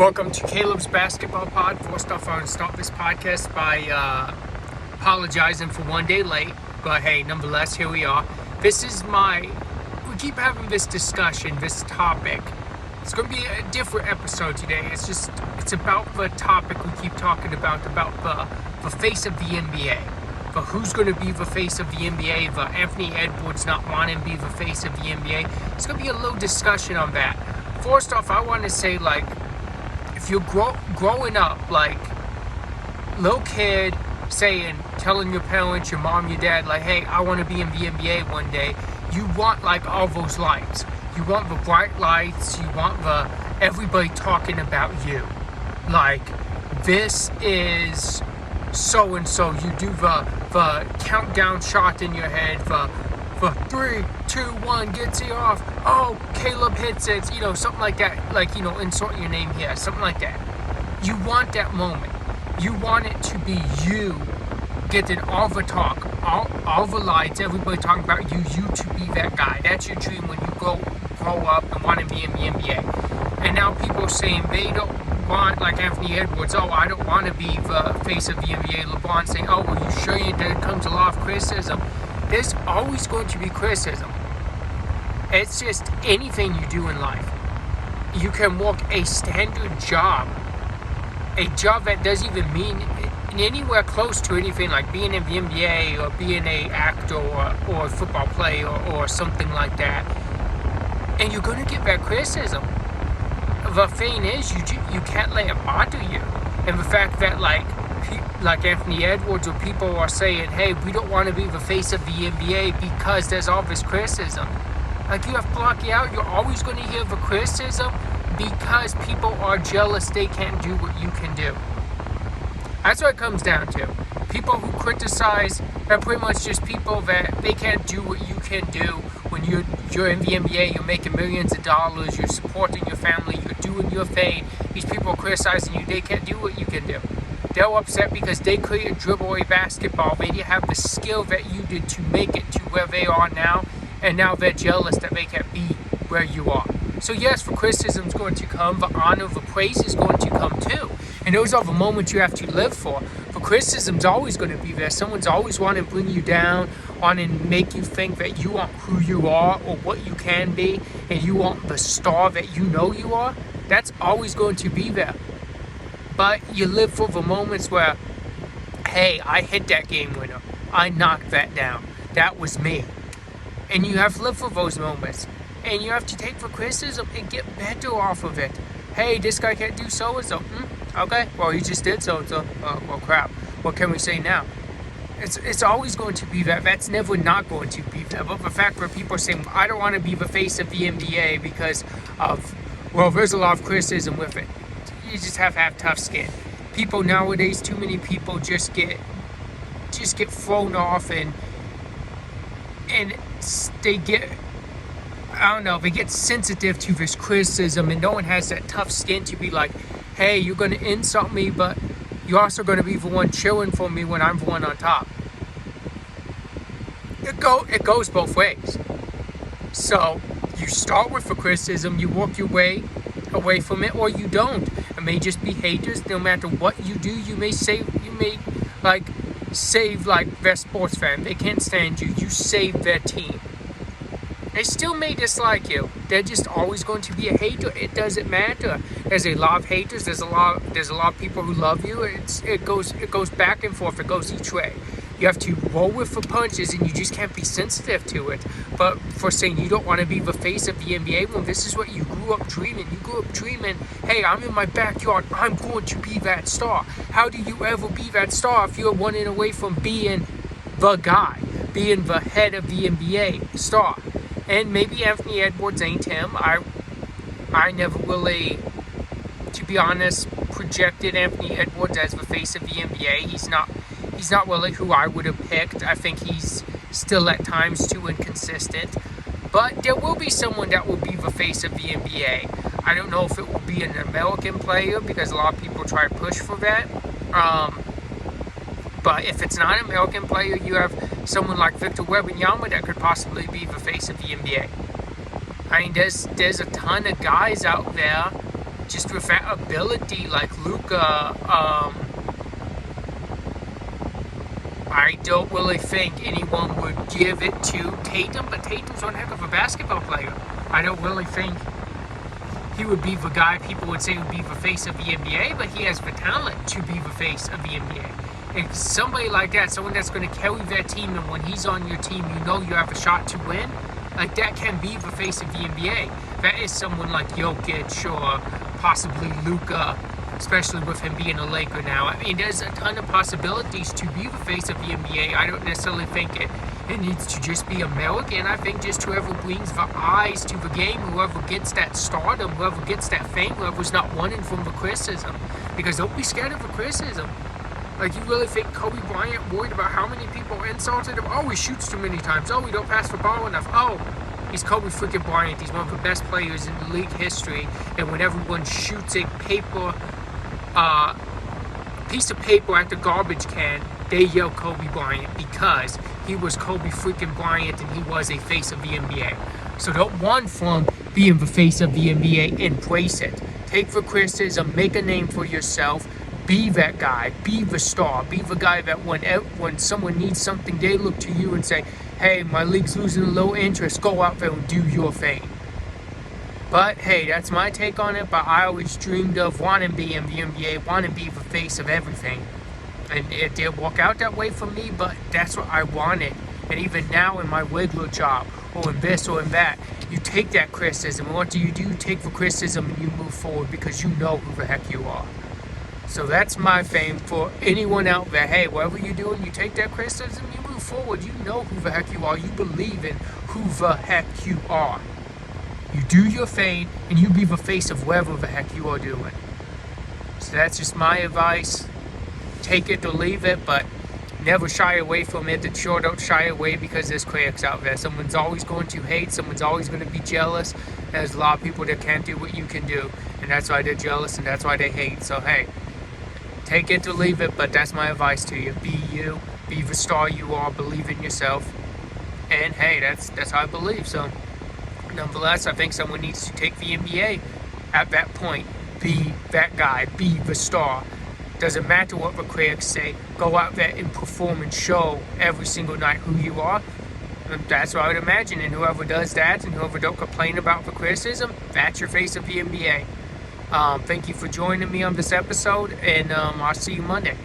Welcome to Caleb's Basketball Pod. First off, I want to start this podcast by apologizing for one day late. But hey, nonetheless, here we are. We keep having this discussion, this topic. It's going to be a different episode today. It's about the topic we keep talking about the face of the NBA. For who's going to be the face of the NBA, the Anthony Edwards not wanting to be the face of the NBA. It's going to be a little discussion on that. First off, I want to say, if you're growing up, little kid telling your parents, your mom, your dad, hey, I want to be in the NBA one day, you want, all those lights. You want the bright lights. You want everybody talking about you. This is so-and-so. You do the countdown shot in your head, the 3, 2, 1 gets it off. Oh, Caleb hits it. Something like that. Insert your name here. Something like that. You want that moment. You want it to be you getting all the talk, all the lights, everybody talking about you to be that guy. That's your dream when you grow up and want to be in the NBA. And now people are saying they don't want, like Anthony Edwards, I don't want to be the face of the NBA. LeBron saying, well, you sure you did? It comes a lot of criticism. There's always going to be criticism. It's just anything you do in life. You can work a standard job, a job that doesn't even mean anywhere close to anything like being in the NBA or being an actor or a football player or something like that. And you're going to get that criticism. The thing is, you can't let it bother you. And the fact that like Anthony Edwards or people are saying, hey, we don't want to be the face of the NBA because there's all this criticism. You have to block it out. You're always going to hear the criticism because people are jealous they can't do what you can do. That's what it comes down to. People who criticize are pretty much just people that they can't do what you can do. When you're in the NBA, you're making millions of dollars, you're supporting your family, you're doing your thing. These people are criticizing you, they can't do what you can do. They're upset because they couldn't dribble a basketball. They didn't have the skill that you did to make it to where they are now. And now they're jealous that they can't be where you are. So yes, the criticism is going to come. The honor, the praise is going to come too. And those are the moments you have to live for. The criticism's always going to be there. Someone's always wanting to bring you down, wanting to make you think that you aren't who you are or what you can be, and you aren't the star that you know you are. That's always going to be there. But you live for the moments where, hey, I hit that game winner. I knocked that down. That was me. And you have to live for those moments. And you have to take the criticism and get better off of it. Hey, this guy can't do so-and-so. Okay, well, he just did so-and-so. Well, crap. What can we say now? It's always going to be that. That's never not going to be that. But the fact that people are saying, I don't want to be the face of the NBA because of, there's a lot of criticism with it. You just have to have tough skin. People nowadays, too many people just get thrown off and they get, they get sensitive to this criticism, and no one has that tough skin to be like, hey, you're going to insult me, but you're also going to be the one cheering for me when I'm the one on top. It goes both ways. So you start with the criticism, you work your way away from it, or you don't. It may just be haters. No matter what you do, you may save their sports fan. They can't stand you. You save their team. They still may dislike you. They're just always going to be a hater. It doesn't matter. There's a lot of haters. There's a lot of people who love you. It goes back and forth. It goes each way. You have to roll with the punches, and you just can't be sensitive to it. But for saying you don't want to be the face of the NBA, when this is what you grew up dreaming. You grew up dreaming, hey, I'm in my backyard. I'm going to be that star. How do you ever be that star if you're running away from being the guy, being the head of the NBA star? And maybe Anthony Edwards ain't him. I never really, to be honest, projected Anthony Edwards as the face of the NBA. He's not really who I would have picked. I think he's still at times too inconsistent. But there will be someone that will be the face of the NBA. I don't know if it will be an American player because a lot of people try to push for that. But if it's not an American player, you have someone like Victor Wembanyama that could possibly be the face of the NBA. I mean, there's a ton of guys out there just with that ability like Luka, I don't really think anyone would give it to Tatum, but Tatum's one heck of a basketball player. I don't really think he would be the guy people would say would be the face of the NBA, but he has the talent to be the face of the NBA. And somebody like that, someone that's going to carry that team, and when he's on your team, you know you have a shot to win, like that can be the face of the NBA. That is someone like Jokic or possibly Luka, especially with him being a Laker now. I mean, there's a ton of possibilities to be the face of the NBA. I don't necessarily think it needs to just be American. I think just whoever brings the eyes to the game, whoever gets that stardom, whoever gets that fame, whoever's not running from the criticism. Because don't be scared of the criticism. Like, you really think Kobe Bryant worried about how many people insulted him? Oh, he shoots too many times. Oh, he don't pass the ball enough. Oh, he's Kobe freaking Bryant. He's one of the best players in league history. And when everyone shoots a piece of paper at the garbage can, they yell Kobe Bryant because he was Kobe freaking Bryant and he was a face of the NBA. So don't run from being the face of the NBA. Embrace it. Take the criticism. Make a name for yourself. Be that guy. Be the star. Be the guy that when someone needs something, they look to you and say, hey, my league's losing a low interest. Go out there and do your thing. But hey, that's my take on it. But I always dreamed of wanting to be in the NBA, wanting to be the face of everything. And it did work out that way for me, but that's what I wanted. And even now in my regular job, or in this or in that, you take that criticism. And what do? You take the criticism and you move forward because you know who the heck you are. So that's my fame for anyone out there. Hey, whatever you're doing, you take that criticism, you move forward. You know who the heck you are. You believe in who the heck you are. You do your thing, and you be the face of whatever the heck you are doing. So that's just my advice. Take it or leave it, but never shy away from it. And sure, don't shy away because there's critics out there. Someone's always going to hate. Someone's always going to be jealous. There's a lot of people that can't do what you can do, and that's why they're jealous, and that's why they hate. So hey, take it or leave it, but that's my advice to you. Be you. Be the star you are. Believe in yourself. And hey, that's how I believe. So nonetheless, I think someone needs to take the NBA at that point. Be that guy. Be the star. Doesn't matter what the critics say. Go out there and perform and show every single night who you are. And that's what I would imagine. And whoever does that and whoever don't complain about the criticism, that's your face of the NBA. Thank you for joining me on this episode, and I'll see you Monday.